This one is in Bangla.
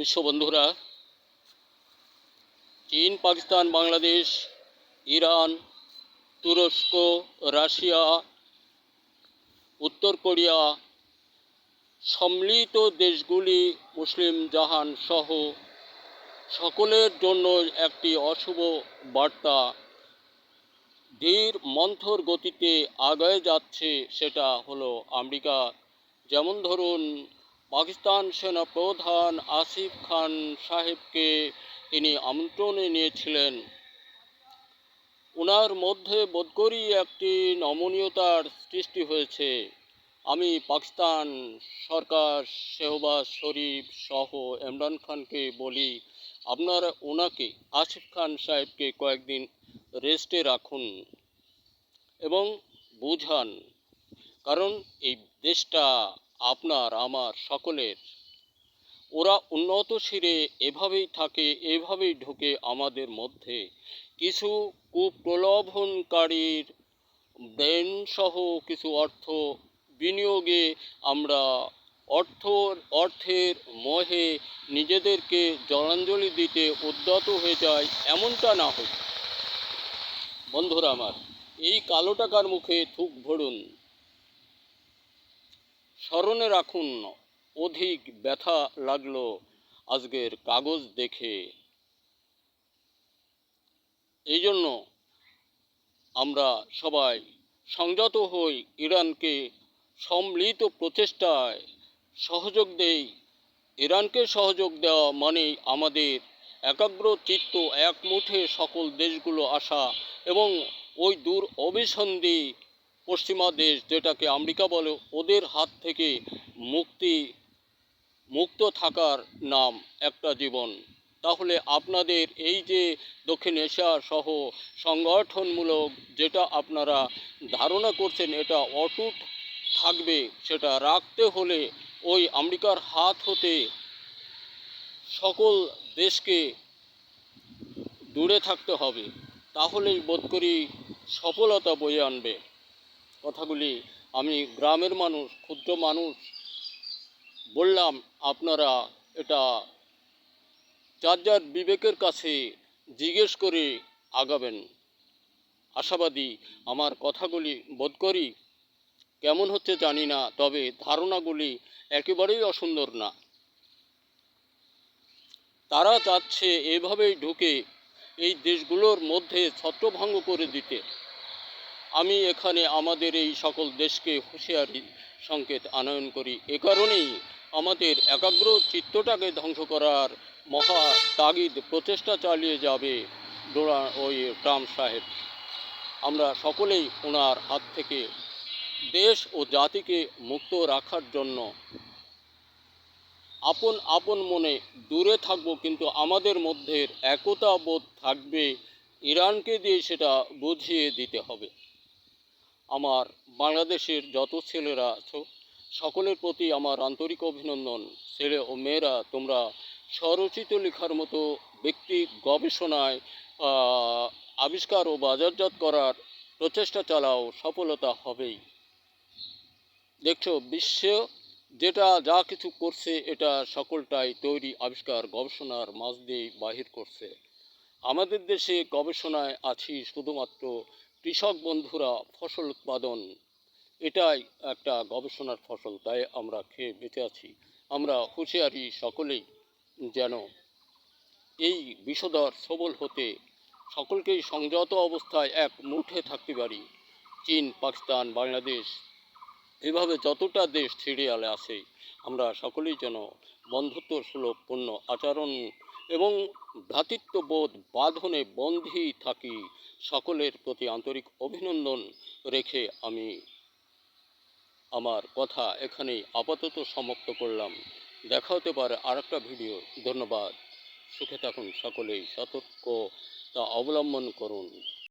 বিশ্ববন্ধুরা, চীন, পাকিস্তান, বাংলাদেশ, ইরান, তুরস্ক, রাশিয়া, উত্তর কোরিয়া সম্মিলিত দেশগুলি মুসলিম জাহান সহ সকলের জন্য একটি অশুভ বার্তা ধীর মন্থর গতিতে আগায় যাচ্ছে। সেটা হলো আমেরিকা। যেমন ধরুন, পাকিস্তান সেনা প্রধান আসিফ খান সাহেবকে তিনি আমন্ত্রণে নিয়েছিলেন। ওনার মধ্যে বোধ করি একটি নমনীয়তার সৃষ্টি হয়েছে। আমি পাকিস্তান সরকার, শেহবাজ শরীফ সহ ইমরান খানকে বলি, আপনারা ওনাকে, আসিফ খান সাহেবকে কয়েকদিন রেস্টে রাখুন এবং বুঝান, কারণ এই দেশটা আপনার আমার সকলের। ওরা উন্নত শিরে এভাবেই থাকে, এভাবেই ঢুকে আমাদের মধ্যে। কিছু কুপ্রলোভনকারীর ব্রেনসহ কিছু অর্থ বিনিয়োগে আমরা অর্থের মোহে নিজেদেরকে জলাঞ্জলি দিতে উদ্যত হয়ে যায়। এমনটা না হোক বন্ধুরা আমার, এই কালো টাকার মুখে থুক ভরুন। স্মরণে রাখুন, অধিক ব্যথা লাগলো আজকের কাগজ দেখে। এই জন্য আমরা সবাই সংযত হই, ইরানকে সম্মিলিত প্রচেষ্টায় সহযোগ দেই। ইরানকে সহযোগ দেওয়া মানেই আমাদের একাগ্র চিত্ত এক মুঠে সকল দেশগুলো আসা এবং ওই দূর অভিসন্ধি পশ্চিমা দেশ, যেটাকে আমেরিকা বলে, ওদের হাত থেকে মুক্ত থাকার নাম একটা জীবন। তাহলে আপনাদের এই যে দক্ষিণ এশিয়া সহ সংগঠনমূলক যেটা আপনারা ধারণা করছেন এটা অটুট থাকবে, সেটা রাখতে হলে ওই আমেরিকার হাত হতে সকল দেশকে দূরে থাকতে হবে। তাহলেই বোধ করি সফলতা বয়ে আনবে। কথাগুলি আমি গ্রামের মানুষ, ক্ষুদ্র মানুষ বললাম, আপনারা এটা যার যার বিবেকের কাছে জিজ্ঞেস করে আগাবেন। আশাবাদী, আমার কথাগুলি বোধ করি কেমন হচ্ছে জানি না, তবে ধারণাগুলি একেবারেই অসুন্দর না। তারা চাচ্ছে এভাবেই ঢুকে এই দেশগুলোর মধ্যে ছত্রভঙ্গ করে দিতে। আমি এখানে আমাদের এই সকল দেশকে হুঁশিয়ারি সংকেত আনয়ন করি। এ কারণেই আমাদের একাগ্র চিত্তটাকে ধ্বংস করার মহা তাগিদ প্রচেষ্টা চালিয়ে যাবে ওই ট্রাম্প সাহেব। আমরা সকলেই ওনার হাত থেকে দেশ ও জাতিকে মুক্ত রাখার জন্য আপন আপন মনে দূরে থাকব, কিন্তু আমাদের মধ্যে একতা বোধ থাকবে। ইরানকে দিয়ে সেটা বুঝিয়ে দিতে হবে। আমার বাংলাদেশের যত ছেলেরা আছো সকলের প্রতি আমার আন্তরিক অভিনন্দন। ছেলে ও মেয়েরা, তোমরা স্বরচিত লেখার মতো ব্যক্তি গবেষণায় আবিষ্কার ও বাজারজাত করার প্রচেষ্টা চালাও, সফলতা হবেই। দেখছো, বিশ্ব যেটা যা কিছু করছে এটা সকলটাই তৈরি আবিষ্কার গবেষণার মাঝ দিয়ে বাহির করছে। আমাদের দেশে গবেষণায় আছি শুধুমাত্র কৃষক বন্ধুরা, ফসল উৎপাদন, এটাই একটা গবেষণার ফসল, তাই আমরা খেয়ে বেঁচে আছি। আমরা হুঁশিয়ারি সকলেই যেন এই বিষধর সবল হতে সকলকেই সংযত অবস্থায় এক মুঠে থাকতে পারি। চীন, পাকিস্তান, বাংলাদেশ, এভাবে যতটা দেশ সিরিয়ালে আছে, আমরা সকলেই যেন বন্ধুত্ব সুলভ পূর্ণ আচরণ এবং ভ্রাতৃত্ববোধ বাঁধনে বন্ধী থাকি। সকলের প্রতি আন্তরিক অভিনন্দন রেখে আমি আমার কথা এখানেই আপাতত সমাপ্ত করলাম। দেখা হতে পারে আর একটা ভিডিও। ধন্যবাদ। সুখে থাকুন সকলেই, সতর্কতা অবলম্বন করুন।